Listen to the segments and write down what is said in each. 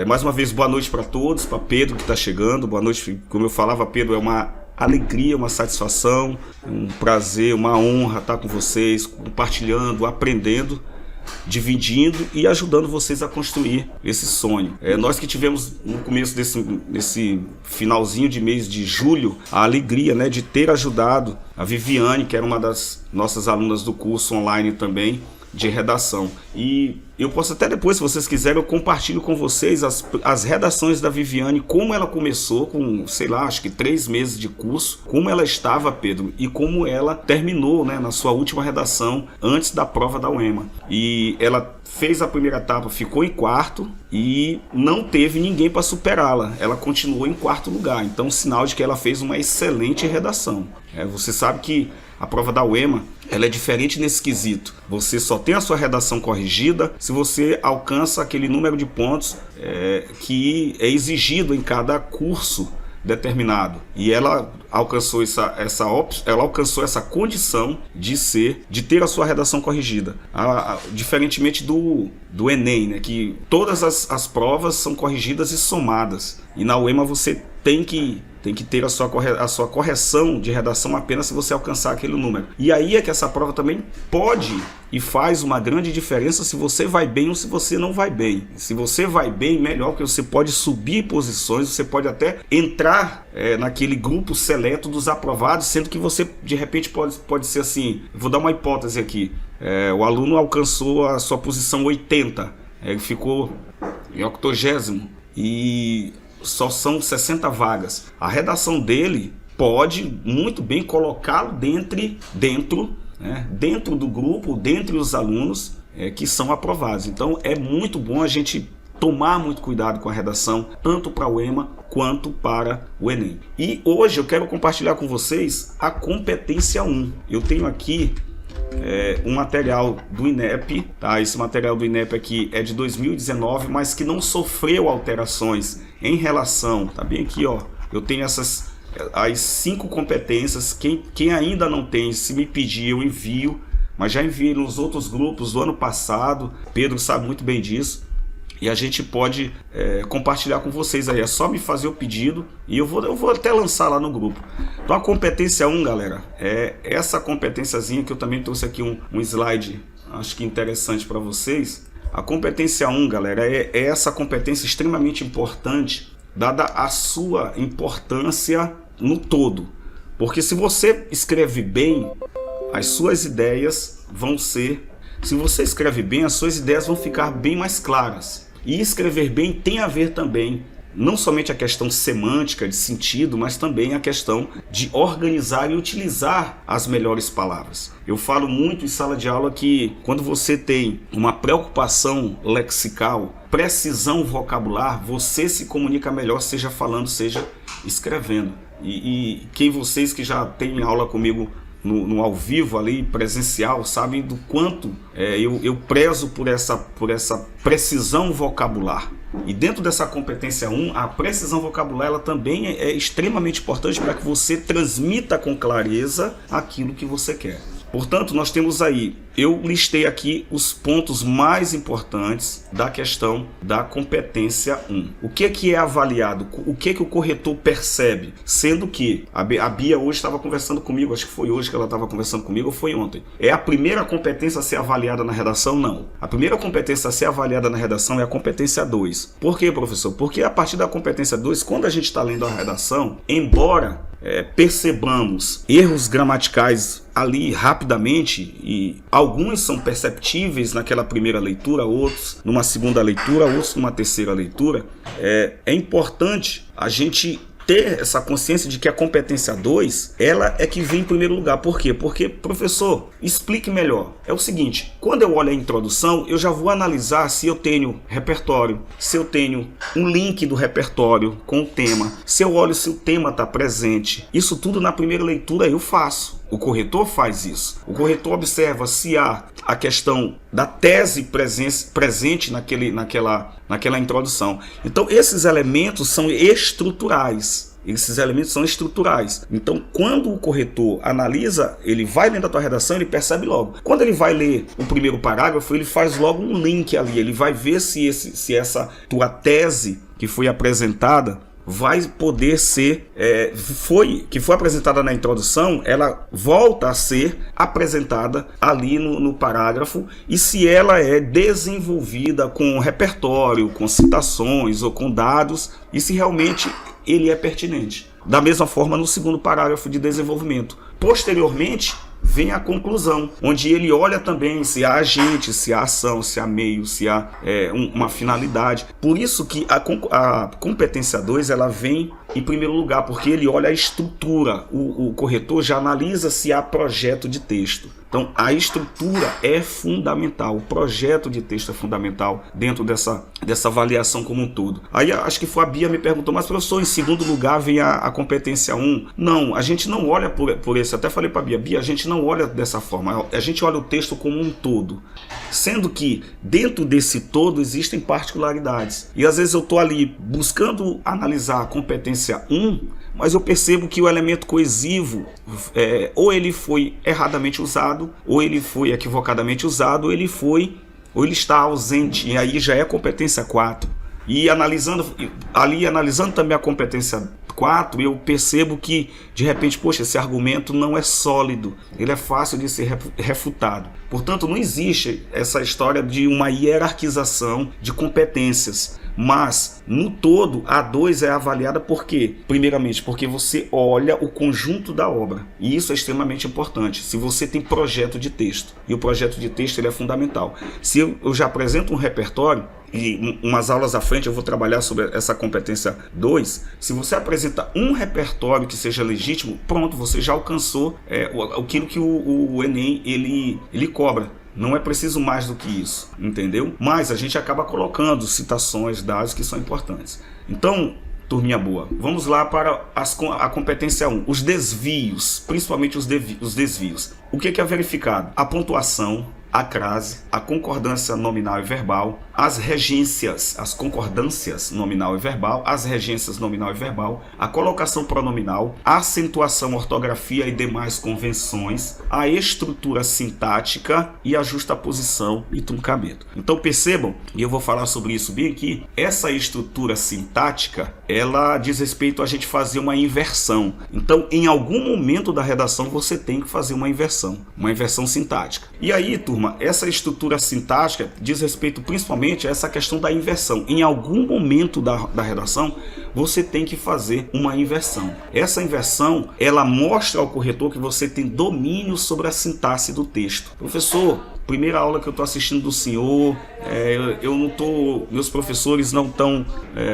Mais uma vez, boa noite para todos, para Pedro que está chegando. Boa noite, como eu falava, Pedro, é uma alegria, uma satisfação, um prazer, uma honra estar com vocês, compartilhando, aprendendo, dividindo e ajudando vocês a construir esse sonho. Nós que tivemos no começo desse finalzinho de mês de julho a alegria, né, de ter ajudado a Viviane, que era uma das nossas alunas do curso online também de redação. E eu posso até depois, se vocês quiserem, eu compartilho com vocês as redações da Viviane, como ela começou com, sei lá, acho que 3 meses de curso, como ela estava, Pedro, e como ela terminou, né, na sua última redação antes da prova da UEMA. E ela fez a primeira etapa, ficou em quarto e não teve ninguém para superá-la. Ela continuou em quarto lugar, então sinal de que ela fez uma excelente redação. Você sabe que a prova da UEMA, ela é diferente nesse quesito. Você só tem a sua redação corrigida se você alcança aquele número de pontos que é exigido em cada curso determinado. E ela alcançou ela alcançou essa condição de ter a sua redação corrigida. Diferentemente do Enem, né, que todas as provas são corrigidas e somadas. E na UEMA você tem que ter a sua correção de redação apenas se você alcançar aquele número. E aí é que essa prova também pode e faz uma grande diferença se você vai bem ou se você não vai bem. Se você vai bem, melhor, porque você pode subir posições, você pode até entrar naquele grupo seleto dos aprovados, sendo que você de repente pode ser assim, vou dar uma hipótese aqui, o aluno alcançou a sua posição 80, ele ficou em 80º e só são 60 vagas. A redação dele pode muito bem colocá-lo dentro do grupo, dentre os alunos que são aprovados. Então é muito bom a gente tomar muito cuidado com a redação, tanto para o EMA quanto para o Enem. E hoje eu quero compartilhar com vocês a competência 1. Eu tenho aqui um material do INEP, tá? Esse material do INEP aqui é de 2019, mas que não sofreu alterações em relação, tá bem aqui, ó. Eu tenho as 5 competências. Quem ainda não tem, se me pedir, eu envio, mas já enviei nos outros grupos do ano passado. Pedro sabe muito bem disso. E a gente pode compartilhar com vocês aí. É só me fazer o pedido e eu vou até lançar lá no grupo. Então a competência 1, galera, é essa competênciazinha que eu também trouxe aqui um slide, acho que interessante para vocês. A competência 1, galera, é essa competência extremamente importante, dada a sua importância no todo. Porque se você escreve bem, as suas ideias vão ser... Se você escreve bem, as suas ideias vão ficar bem mais claras. E escrever bem tem a ver também, não somente a questão semântica, de sentido, mas também a questão de organizar e utilizar as melhores palavras. Eu falo muito em sala de aula que quando você tem uma preocupação lexical, precisão vocabular, você se comunica melhor, seja falando, seja escrevendo. E vocês que já têm aula comigo no ao vivo ali, presencial, sabem do quanto eu prezo por essa precisão vocabular. E dentro dessa competência 1, a precisão vocabular ela também é extremamente importante para que você transmita com clareza aquilo que você quer. Portanto, nós temos aí, eu listei aqui os pontos mais importantes da questão da competência 1. O que é avaliado? O que o corretor percebe? Sendo que a Bia hoje estava conversando comigo, acho que foi hoje que ela estava conversando comigo, ou foi ontem. É a primeira competência a ser avaliada na redação? Não. A primeira competência a ser avaliada na redação é a competência 2. Por quê, professor? Porque a partir da competência 2, quando a gente está lendo a redação, embora percebamos erros gramaticais ali rapidamente, e alguns são perceptíveis naquela primeira leitura, outros numa segunda leitura, outros numa terceira leitura, é importante a gente ter essa consciência de que a competência 2, ela é que vem em primeiro lugar. Por quê? Porque, professor, explique melhor. É o seguinte, quando eu olho a introdução, eu já vou analisar se eu tenho repertório, se eu tenho um link do repertório com o tema, se eu olho se o tema está presente. Isso tudo na primeira leitura eu faço. O corretor faz isso. O corretor observa se há a questão da tese presente naquela introdução. Então, esses elementos são estruturais. Esses elementos são estruturais. Então, quando o corretor analisa, ele vai lendo a tua redação, ele percebe logo. Quando ele vai ler o primeiro parágrafo, ele faz logo um link ali, ele vai ver se essa tua tese que foi apresentada vai poder ser, que foi apresentada na introdução, ela volta a ser apresentada ali no parágrafo, e se ela é desenvolvida com repertório, com citações ou com dados, e se realmente ele é pertinente. Da mesma forma no segundo parágrafo de desenvolvimento. Posteriormente, vem a conclusão, onde ele olha também se há agente, se há ação, se há meio, se há uma finalidade. Por isso que a competência 2 ela vem em primeiro lugar, porque ele olha a estrutura. O corretor já analisa se há projeto de texto. Então, a estrutura é fundamental, o projeto de texto é fundamental dentro dessa avaliação como um todo. Aí, acho que foi a Bia me perguntou, mas professor, em segundo lugar vem a competência 1. Não, a gente não olha por esse. Até falei para a Bia, a gente não olha dessa forma, a gente olha o texto como um todo. Sendo que dentro desse todo existem particularidades. E às vezes eu estou ali buscando analisar a competência 1, mas eu percebo que o elemento coesivo, ou ele foi erradamente usado, ou ele foi equivocadamente usado, ou ele está ausente, e aí já é competência 4. E analisando também a competência 4, eu percebo que, de repente, poxa, esse argumento não é sólido, ele é fácil de ser refutado. Portanto, não existe essa história de uma hierarquização de competências. Mas, no todo, a 2 é avaliada por quê? Primeiramente, porque você olha o conjunto da obra. E isso é extremamente importante. Se você tem projeto de texto, e o projeto de texto ele é fundamental. Se eu já apresento um repertório, e umas aulas à frente eu vou trabalhar sobre essa competência 2, se você apresenta um repertório que seja legítimo, pronto, você já alcançou aquilo que o Enem ele cobra. Não é preciso mais do que isso, entendeu? Mas a gente acaba colocando citações, dados que são importantes. Então, turminha boa, vamos lá para a competência 1. Os desvios, principalmente os desvios. O que é verificado? A pontuação, a crase, a concordância nominal e verbal, as regências, as concordâncias nominal e verbal, as regências nominal e verbal, a colocação pronominal, a acentuação, ortografia e demais convenções, a estrutura sintática e a justaposição e truncamento. Então percebam, e eu vou falar sobre isso bem aqui, essa estrutura sintática, ela diz respeito a gente fazer uma inversão. Então, em algum momento da redação, você tem que fazer uma inversão sintática. E aí, turma, essa estrutura sintática diz respeito principalmente a essa questão da inversão. Em algum momento da redação, você tem que fazer uma inversão. Essa inversão, ela mostra ao corretor que você tem domínio sobre a sintaxe do texto. Professor, primeira aula que eu estou assistindo do senhor, meus professores não estão,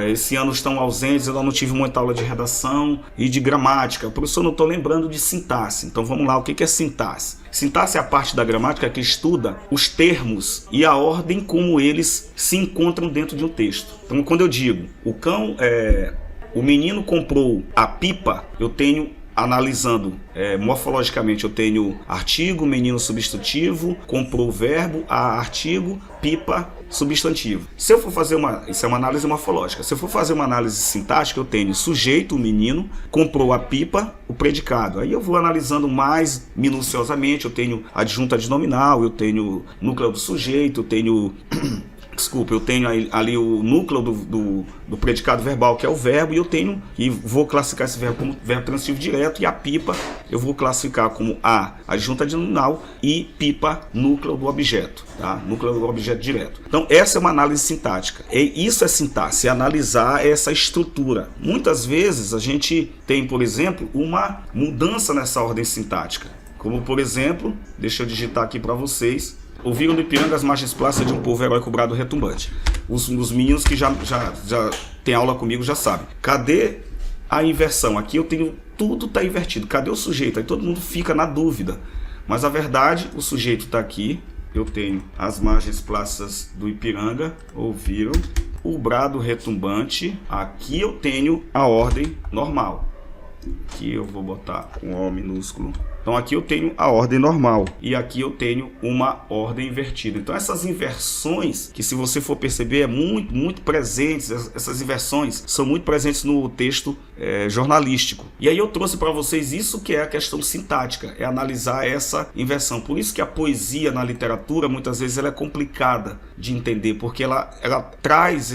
esse ano estão ausentes, eu não tive muita aula de redação e de gramática. Professor, não estou lembrando de sintaxe. Então vamos lá, o que é sintaxe? Sintaxe é a parte da gramática que estuda os termos e a ordem como eles se encontram dentro de um texto. Então quando eu digo, o menino comprou a pipa, eu tenho analisando morfologicamente, eu tenho artigo, menino substantivo, comprou verbo, a artigo, pipa substantivo. Se eu for fazer isso é uma análise morfológica. Se eu for fazer uma análise sintática, eu tenho sujeito, o menino, comprou a pipa, o predicado. Aí eu vou analisando mais minuciosamente, eu tenho adjunta adnominal, eu tenho núcleo do sujeito, eu tenho eu tenho ali o núcleo do predicado verbal, que é o verbo, e vou classificar esse verbo como verbo transitivo direto, e a pipa eu vou classificar como a adjunta adnominal e pipa, núcleo do objeto, tá? Núcleo do objeto direto. Então essa é uma análise sintática. E isso é sintaxe, é analisar essa estrutura. Muitas vezes a gente tem, por exemplo, uma mudança nessa ordem sintática. Como, por exemplo, deixa eu digitar aqui para vocês. Ouviram do Ipiranga as margens plácidas de um povo heróico brado retumbante. Os meninos que já tem aula comigo já sabem. Cadê a inversão? Aqui eu tenho, tudo está invertido. Cadê o sujeito? Aí todo mundo fica na dúvida. Mas a verdade, o sujeito está aqui. Eu tenho as margens plácidas do Ipiranga. Ouviram? O brado retumbante. Aqui eu tenho a ordem normal. Aqui eu vou botar com O minúsculo. Então aqui eu tenho a ordem normal e aqui eu tenho uma ordem invertida. Então essas inversões, que se você for perceber é muito presentes, essas inversões são muito presentes no texto jornalístico. E aí eu trouxe para vocês isso que é a questão sintática, é analisar essa inversão. Por isso que a poesia na literatura muitas vezes ela é complicada de entender, porque ela traz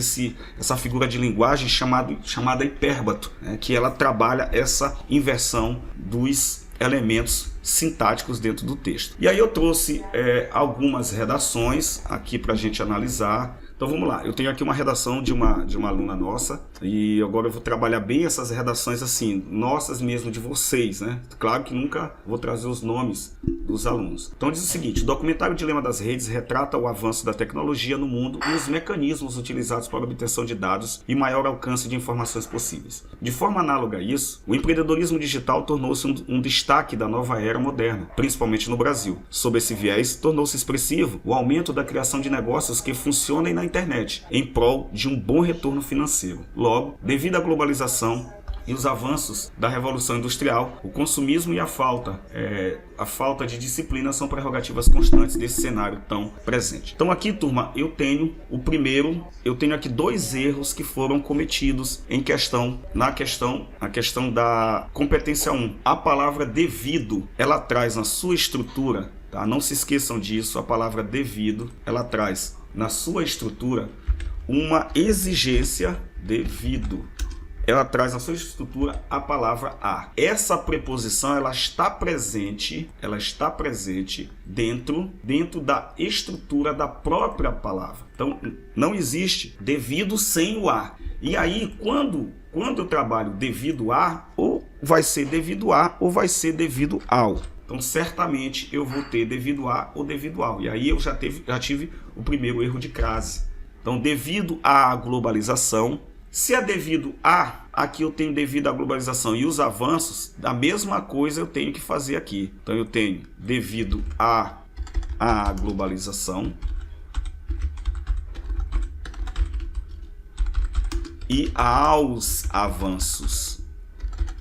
essa figura de linguagem chamada hipérbato, né, que ela trabalha essa inversão dos elementos sintáticos dentro do texto. E aí eu trouxe algumas redações aqui para a gente analisar. Então vamos lá, eu tenho aqui uma redação de uma aluna nossa e agora eu vou trabalhar bem essas redações assim, nossas mesmo, de vocês, né? Claro que nunca vou trazer os nomes dos alunos. Então diz o seguinte: o documentário Dilema das Redes retrata o avanço da tecnologia no mundo e os mecanismos utilizados para a obtenção de dados e maior alcance de informações possíveis. De forma análoga a isso, o empreendedorismo digital tornou-se um destaque da nova era moderna, principalmente no Brasil. Sob esse viés, tornou-se expressivo o aumento da criação de negócios que funcionem na internet, em prol de um bom retorno financeiro. Logo, devido à globalização e os avanços da Revolução Industrial, o consumismo e a falta de disciplina são prerrogativas constantes desse cenário tão presente. Então aqui, turma, eu tenho aqui 2 erros que foram cometidos na questão da competência 1. A palavra devido, ela traz na sua estrutura, tá? Não se esqueçam disso, a palavra devido, ela traz na sua estrutura uma exigência devido. Ela traz na sua estrutura a palavra a. Essa preposição ela está presente dentro da estrutura da própria palavra. Então não existe devido sem o a. E aí quando eu trabalho devido a, ou vai ser devido a ou vai ser devido ao. Então, certamente, eu vou ter devido a ou devido ao. E aí eu já tive o primeiro erro de crase. Então, devido à globalização, se é devido a, aqui eu tenho devido à globalização. E os avanços, da mesma coisa eu tenho que fazer aqui. Então, eu tenho devido à globalização e aos avanços.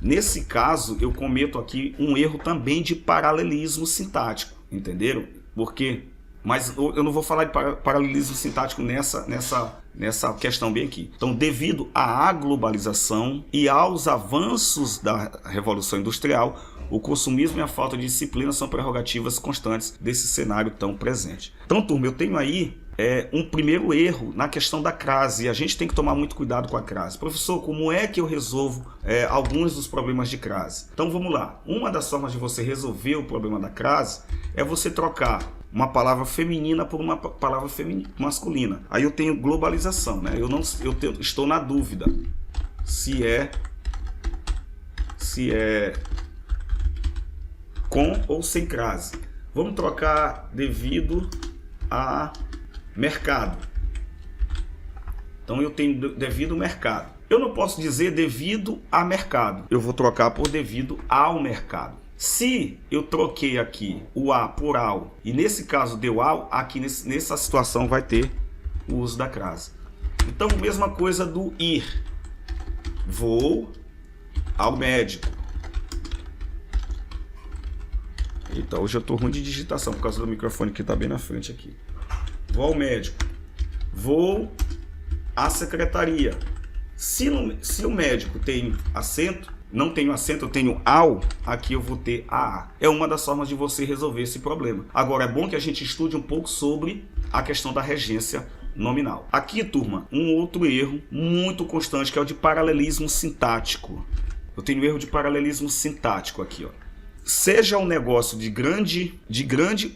Nesse caso, eu cometo aqui um erro também de paralelismo sintático, entenderam? Por quê? Mas eu não vou falar de paralelismo sintático nessa questão bem aqui. Então, devido à globalização e aos avanços da Revolução Industrial, o consumismo e a falta de disciplina são prerrogativas constantes desse cenário tão presente. Então, turma, eu tenho aí um primeiro erro na questão da crase, e a gente tem que tomar muito cuidado com a crase. Professor, como é que eu resolvo alguns dos problemas de crase? Então vamos lá. Uma das formas de você resolver o problema da crase é você trocar uma palavra feminina por uma palavra masculina. Aí eu tenho globalização, né? Estou na dúvida se é com ou sem crase. Vamos trocar devido a mercado. Então eu tenho devido ao mercado. Eu não posso dizer devido a mercado. Eu vou trocar por devido ao mercado. Se eu troquei aqui o a por ao, e nesse caso deu ao, aqui nessa situação vai ter o uso da crase. Então, mesma coisa do ir. Vou ao médico. Eita, hoje eu estou ruim de digitação por causa do microfone que está bem na frente aqui. Vou ao médico. Vou à secretaria. Se o médico tem acento, não tenho acento, eu tenho ao, aqui eu vou ter a. É uma das formas de você resolver esse problema. Agora, é bom que a gente estude um pouco sobre a questão da regência nominal. Aqui, turma, um outro erro muito constante, que é o de paralelismo sintático. Eu tenho erro de paralelismo sintático aqui, ó. Seja um negócio de grande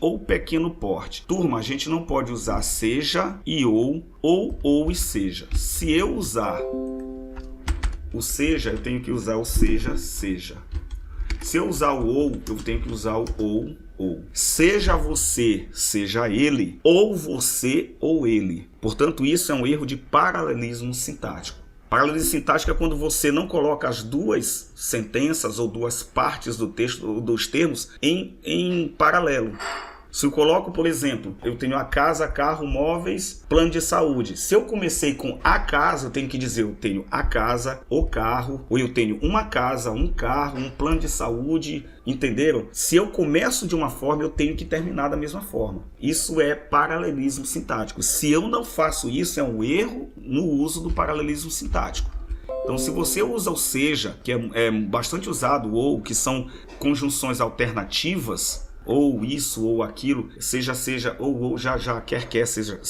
ou pequeno porte. Turma, a gente não pode usar seja e ou e seja. Se eu usar o seja, eu tenho que usar o seja. Se eu usar o ou, eu tenho que usar o ou. Seja você, seja ele, ou você ou ele. Portanto, isso é um erro de paralelismo sintático. Paralelismo sintático é quando você não coloca as duas sentenças ou duas partes do texto ou dos termos em paralelo. Se eu coloco, por exemplo, eu tenho a casa, carro, móveis, plano de saúde. Se eu comecei com a casa, eu tenho que dizer, eu tenho a casa, o carro, ou eu tenho uma casa, um carro, um plano de saúde, entenderam? Se eu começo de uma forma, eu tenho que terminar da mesma forma. Isso é paralelismo sintático. Se eu não faço isso, é um erro no uso do paralelismo sintático. Então, se você usa o seja, que é bastante usado, ou que são conjunções alternativas, ou isso, ou aquilo, seja, ou já, quer, seja.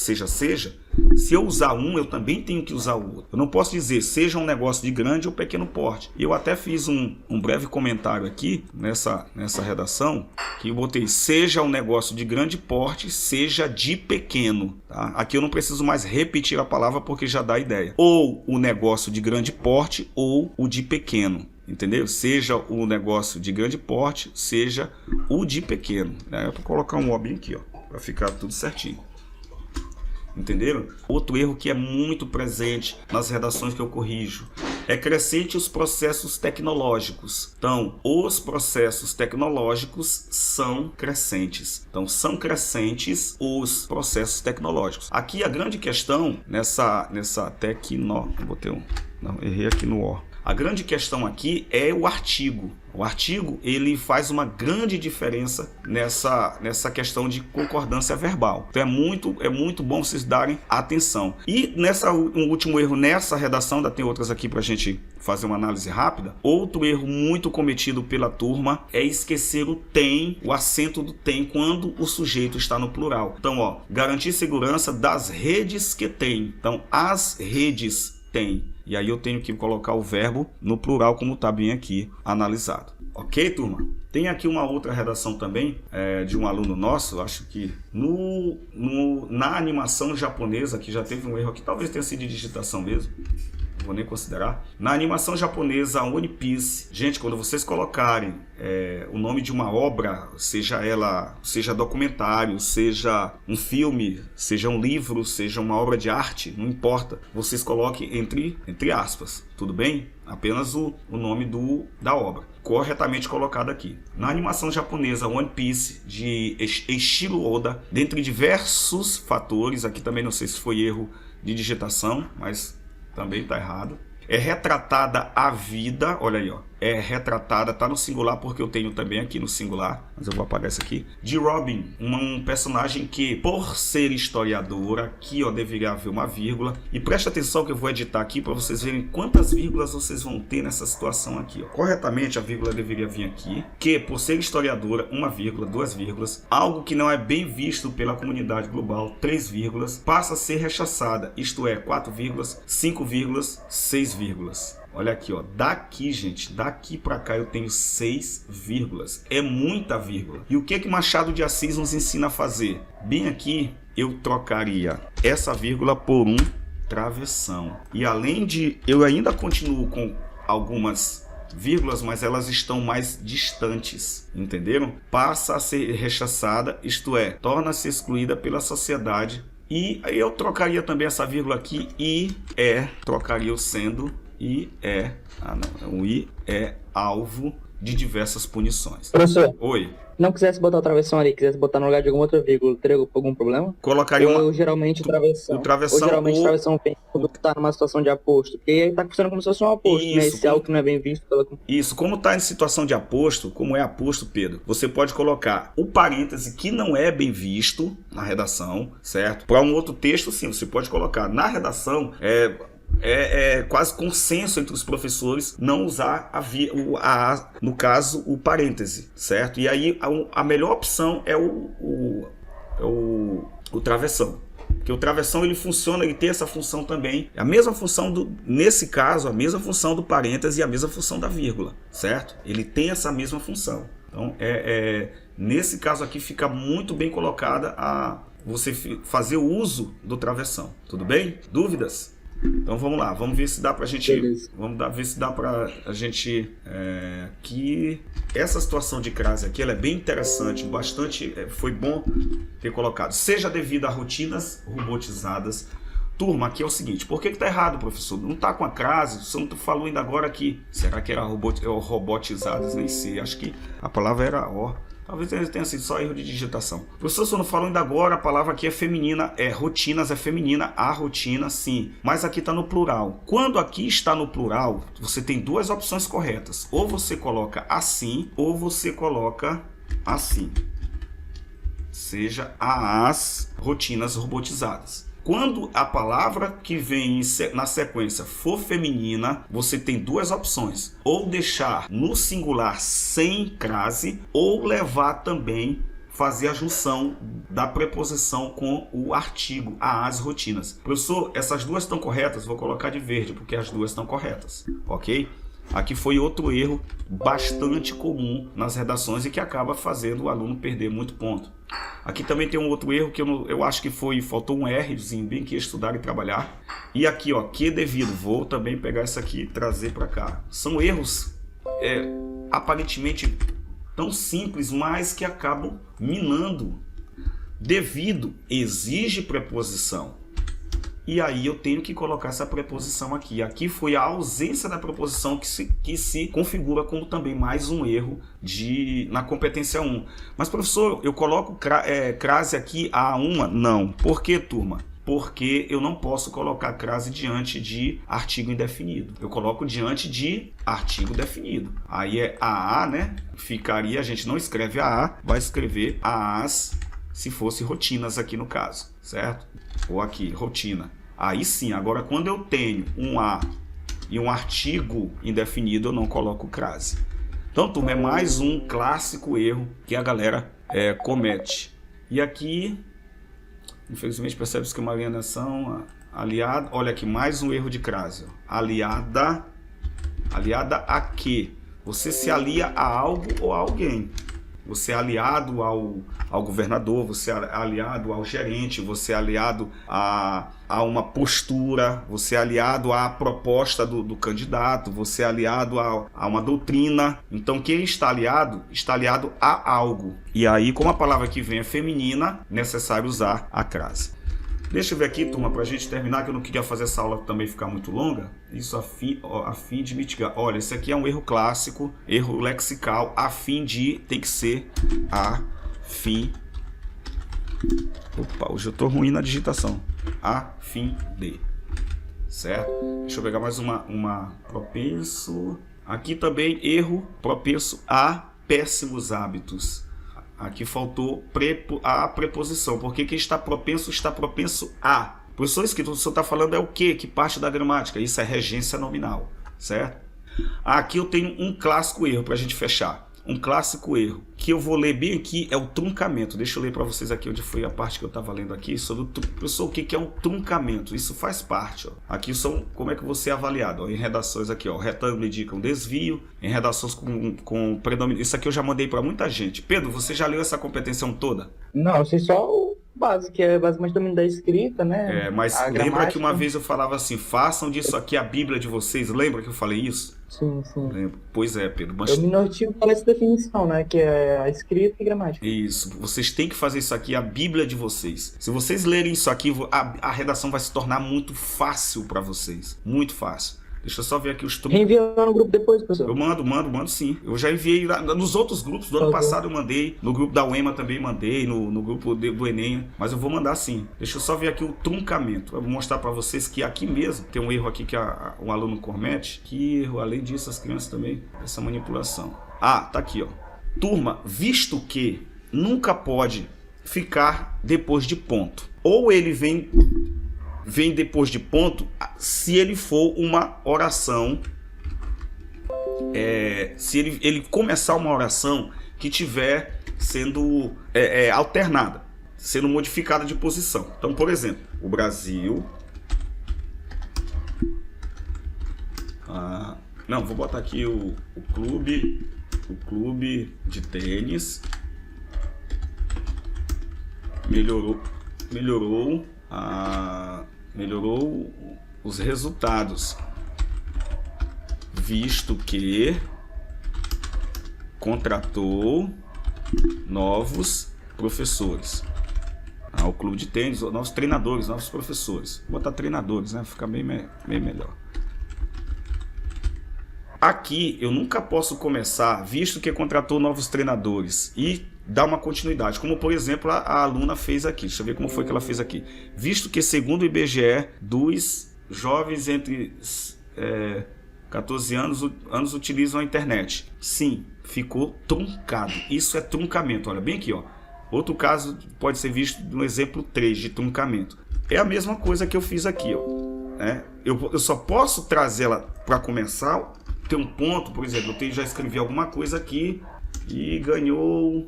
Se eu usar um, eu também tenho que usar o outro. Eu não posso dizer, seja um negócio de grande ou pequeno porte. Eu até fiz um breve comentário aqui, nessa redação, que eu botei, seja um negócio de grande porte, seja de pequeno. Tá? Aqui eu não preciso mais repetir a palavra, porque já dá a ideia. Ou o negócio de grande porte, ou o de pequeno. Entendeu? Seja o negócio de grande porte, seja o de pequeno. Eu vou colocar um O bem aqui, ó, para ficar tudo certinho. Entenderam? Outro erro que é muito presente nas redações que eu corrijo é crescente os processos tecnológicos. Então, os processos tecnológicos são crescentes. Então, são crescentes os processos tecnológicos. Aqui a grande questão nessa errei aqui no O. A grande questão aqui é o artigo. O artigo, ele faz uma grande diferença nessa questão de concordância verbal. Então é muito bom vocês darem atenção. E um último erro nessa redação, ainda tem outras aqui para a gente fazer uma análise rápida. Outro erro muito cometido pela turma é esquecer o acento do tem quando o sujeito está no plural. Então, garantir segurança das redes que tem. Então, as redes tem. E aí eu tenho que colocar o verbo no plural, como está bem aqui analisado. Ok, turma? Tem aqui uma outra redação também, de um aluno nosso, acho que na animação japonesa, que já teve um erro aqui, talvez tenha sido de digitação mesmo, não vou nem considerar. Na animação japonesa, a One Piece, gente, quando vocês colocarem o nome de uma obra, seja documentário, seja um filme, seja um livro, seja uma obra de arte, não importa, vocês coloquem entre aspas, tudo bem? Apenas o nome da obra, corretamente colocado aqui. Na animação japonesa One Piece, de Eiichiro Oda, dentre diversos fatores, aqui também não sei se foi erro de digitação, mas também está errado. É retratada a vida, olha aí, é retratada, tá no singular porque eu tenho também aqui no singular, mas eu vou apagar isso aqui, de Robin, um personagem que, por ser historiadora, aqui deveria haver uma vírgula, e presta atenção que eu vou editar aqui para vocês verem quantas vírgulas vocês vão ter nessa situação aqui, Corretamente a vírgula deveria vir aqui, que por ser historiadora, uma vírgula, duas vírgulas, algo que não é bem visto pela comunidade global, 3 vírgulas, passa a ser rechaçada, isto é, 4 vírgulas, 5 vírgulas, 6 vírgulas. Olha aqui, daqui, gente, daqui para cá eu tenho 6 vírgulas. É muita vírgula. E o que Machado de Assis nos ensina a fazer? Bem aqui, eu trocaria essa vírgula por um travessão. E além de, eu ainda continuo com algumas vírgulas, mas elas estão mais distantes, entenderam? Passa a ser rechaçada, isto é, torna-se excluída pela sociedade. E aí eu trocaria também essa vírgula aqui, trocaria o sendo... o I é alvo de diversas punições. Professor, oi. Não quisesse botar o travessão ali, quisesse botar no lugar de alguma outra vírgula, teria algum problema? Colocaria geralmente o travessão. O travessão vem quando tá numa situação de aposto, porque aí tá funcionando como se fosse um aposto, isso, né? Esse algo que não é bem visto pela... Isso, como tá em situação de aposto, como é aposto, Pedro, você pode colocar o parêntese que não é bem visto na redação, certo? Para um outro texto, sim, você pode colocar. Na redação, é quase consenso entre os professores não usar no caso, o parêntese, certo? E aí a melhor opção é o travessão. Porque o travessão ele funciona, ele tem essa função também. A mesma função nesse caso, a mesma função do parêntese e a mesma função da vírgula, certo? Ele tem essa mesma função. Então, nesse caso aqui fica muito bem colocada a você fazer o uso do travessão. Tudo bem? Dúvidas? Então vamos lá, vamos ver se dá pra gente. Beleza. Ver se dá pra a gente. Que essa situação de crase aqui ela é bem interessante, bastante. Foi bom ter colocado. Seja devido a rotinas robotizadas. Turma, aqui é o seguinte: por que tá errado, professor? Não tá com a crase? Você não falou ainda agora que. Será que era robotizadas? Nem sei. Acho que a palavra era Talvez tenha sido só erro de digitação. Professor, só não falou ainda agora, a palavra aqui é feminina, rotinas é feminina, a rotina sim. Mas aqui está no plural. Quando aqui está no plural, você tem duas opções corretas. Ou você coloca assim, ou você coloca assim. Seja as rotinas robotizadas. Quando a palavra que vem na sequência for feminina, você tem duas opções. Ou deixar no singular sem crase, ou levar também, fazer a junção da preposição com o artigo, as rotinas. Professor, essas duas estão corretas? Vou colocar de verde, porque as duas estão corretas. Ok? Aqui foi outro erro bastante comum nas redações e que acaba fazendo o aluno perder muito ponto. Aqui também tem um outro erro que eu acho que faltou um Rzinho bem que estudar e trabalhar. E aqui, ó, que devido. Vou também pegar isso aqui e trazer para cá. São erros aparentemente tão simples, mas que acabam minando. Devido exige preposição. E aí eu tenho que colocar essa preposição aqui. Aqui foi a ausência da preposição que se configura como também mais um erro na competência 1. Mas, professor, eu coloco crase aqui a uma? Não. Por que, turma? Porque eu não posso colocar crase diante de artigo indefinido. Eu coloco diante de artigo definido. Aí é a, né? Ficaria, a gente não escreve a, vai escrever as, se fosse rotinas aqui no caso, certo? Ou aqui, rotina. Aí sim, agora quando eu tenho um a e um artigo indefinido, eu não coloco crase. Então, turma, é mais um clássico erro que a galera comete. E aqui, infelizmente, percebe-se que uma alienação aliada. Olha aqui, mais um erro de crase. Aliada a quê? Você se alia a algo ou a alguém. Você é aliado ao governador, você é aliado ao gerente, você é aliado a uma postura, você é aliado à proposta do candidato, você é aliado a uma doutrina. Então, quem está aliado a algo. E aí, como a palavra que vem é feminina, necessário usar a crase. Deixa eu ver aqui, turma, para a gente terminar, que eu não queria fazer essa aula também ficar muito longa. Isso a fim de mitigar. Olha, esse aqui é um erro clássico, erro lexical, a fim de, tem que ser a fim. Opa, hoje eu tô ruim na digitação. A fim de. Certo? Deixa eu pegar mais uma propenso. Aqui também erro propenso a péssimos hábitos. Aqui faltou a preposição, porque quem está propenso a. Professor, isso que o senhor está falando é o quê? Que parte da gramática? Isso é regência nominal, certo? Aqui eu tenho um clássico erro para a gente fechar. Um clássico erro, que eu vou ler bem aqui, é o truncamento. Deixa eu ler para vocês aqui onde foi a parte que eu estava lendo aqui. Sobre professor, o que é um truncamento? Isso faz parte. Ó. Aqui são como é que você é avaliado. Ó. Em redações aqui, ó, retângulo indica um desvio. Em redações com predomínio. Isso aqui eu já mandei para muita gente. Pedro, você já leu essa competência toda? Não, eu sei só o básico, que é basicamente domínio da escrita, né? Mas lembra que uma vez eu falava assim, façam disso aqui a Bíblia de vocês. Lembra que eu falei isso? Sim. Lembro. Pois é, Pedro. Mas... eu me norteo para essa definição, né? Que é a escrita e gramática. Isso. Vocês têm que fazer isso aqui a Bíblia de vocês. Se vocês lerem isso aqui, a redação vai se tornar muito fácil para vocês. Muito fácil. Deixa eu só ver aqui os truques. Reenvia lá no grupo depois, professor. Eu mando sim. Eu já enviei nos outros grupos do ano passado, eu mandei. No grupo da UEMA também mandei, no grupo do Enem. Mas eu vou mandar sim. Deixa eu só ver aqui o truncamento. Eu vou mostrar para vocês que aqui mesmo tem um erro aqui que um aluno comete. Que erro, além disso, as crianças também. Essa manipulação. Tá aqui, ó. Turma, visto que nunca pode ficar depois de ponto. Ou ele vem depois de ponto, se ele for uma oração, se ele começar uma oração que tiver sendo alternada, sendo modificada de posição. Então, por exemplo, o Brasil... não, vou botar aqui o clube de tênis melhorou os resultados, visto que contratou novos professores. O clube de tênis, novos treinadores, novos professores. Vou botar treinadores, né? Fica bem melhor. Aqui eu nunca posso começar, visto que contratou novos treinadores, e dar uma continuidade, como por exemplo a aluna fez aqui. Deixa eu ver como foi que ela fez aqui. Visto que segundo o IBGE, dos jovens entre 14 anos utilizam a internet. Sim, ficou truncado. Isso é truncamento. Olha bem aqui, ó. Outro caso pode ser visto no exemplo 3 de truncamento. É a mesma coisa que eu fiz aqui, ó. Eu só posso trazê-la para começar. Tem um ponto, por exemplo, eu já escrevi alguma coisa aqui e ganhou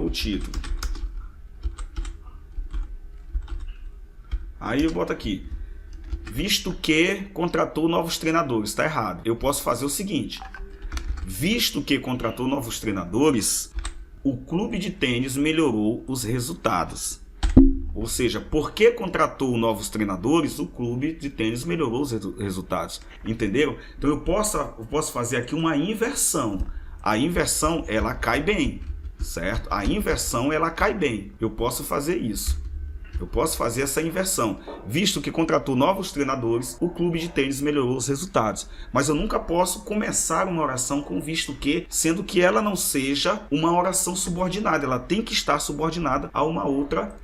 o título. Aí eu boto aqui, visto que contratou novos treinadores. Está errado. Eu posso fazer o seguinte: visto que contratou novos treinadores, o clube de tênis melhorou os resultados. Ou seja, porque contratou novos treinadores, o clube de tênis melhorou os resultados. Entenderam? Então eu posso fazer aqui uma inversão. A inversão, ela cai bem, certo? A inversão, ela cai bem. Eu posso fazer isso. Eu posso fazer essa inversão. Visto que contratou novos treinadores, o clube de tênis melhorou os resultados. Mas eu nunca posso começar uma oração com visto que, sendo que ela não seja uma oração subordinada. Ela tem que estar subordinada a uma outra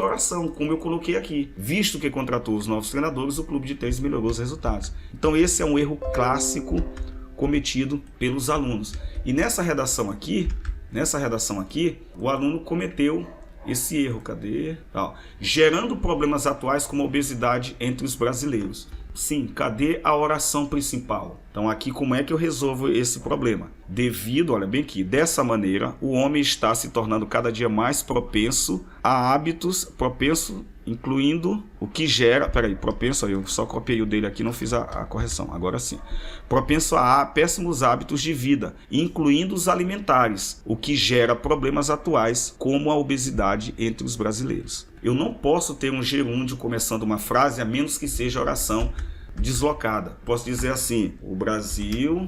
oração, como eu coloquei aqui. Visto que contratou os novos treinadores, o clube de tênis melhorou os resultados. Então esse é um erro clássico cometido pelos alunos. E nessa redação aqui, o aluno cometeu esse erro, cadê? Gerando problemas atuais como a obesidade entre os brasileiros. Sim, cadê a oração principal? Então aqui como é que eu resolvo esse problema? Devido, olha bem aqui, dessa maneira o homem está se tornando cada dia mais propenso a hábitos, incluindo o que gera, propenso, eu só copiei o dele aqui, não fiz a correção, agora sim. Propenso a péssimos hábitos de vida, incluindo os alimentares, o que gera problemas atuais como a obesidade entre os brasileiros. Eu não posso ter um gerúndio começando uma frase a menos que seja oração deslocada. Posso dizer assim: o Brasil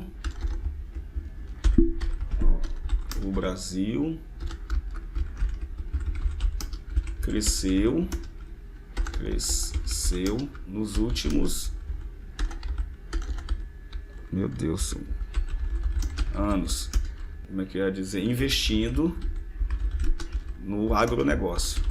cresceu nos últimos, meu Deus, anos. Como é que eu ia dizer? Investindo no agronegócio.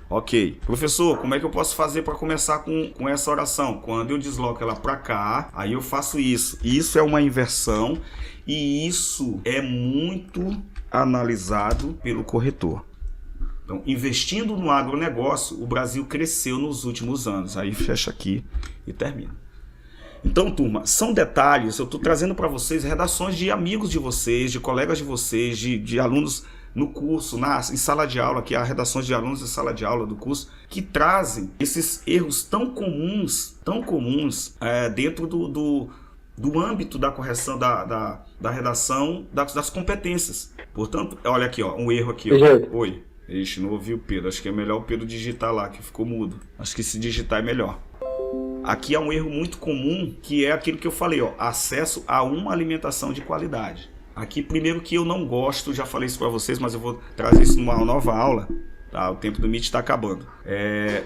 Ok. Professor, como é que eu posso fazer para começar com essa oração? Quando eu desloco ela para cá, aí eu faço isso. Isso é uma inversão e isso é muito analisado pelo corretor. Então, investindo no agronegócio, o Brasil cresceu nos últimos anos. Aí fecha aqui e termina. Então, turma, são detalhes. Eu estou trazendo para vocês redações de amigos de vocês, de colegas de vocês, de alunos no curso, em sala de aula, que há redações de alunos em sala de aula do curso, que trazem esses erros tão comuns dentro do âmbito da correção da redação das competências. Portanto, olha aqui, ó, um erro aqui. Ó. Oi. Ixi, não ouvi o Pedro. Acho que é melhor o Pedro digitar lá, que ficou mudo. Acho que se digitar é melhor. Aqui há um erro muito comum, que é aquilo que eu falei, ó, acesso a uma alimentação de qualidade. Aqui, primeiro que eu não gosto, já falei isso para vocês, mas eu vou trazer isso numa nova aula. Tá? O tempo do Meet está acabando.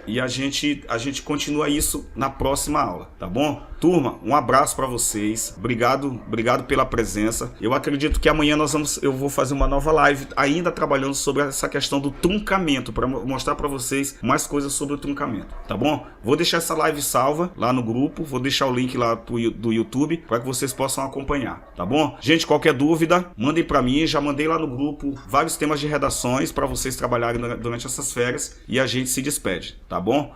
E a gente continua isso na próxima aula, tá bom? Turma, um abraço para vocês. Obrigado pela presença. Eu acredito que amanhã eu vou fazer uma nova live, ainda trabalhando sobre essa questão do truncamento, para mostrar para vocês mais coisas sobre o truncamento, tá bom? Vou deixar essa live salva lá no grupo, vou deixar o link lá do YouTube para que vocês possam acompanhar, tá bom? Gente, qualquer dúvida, mandem para mim. Já mandei lá no grupo vários temas de redações para vocês trabalharem durante essas férias e a gente se despede, tá bom?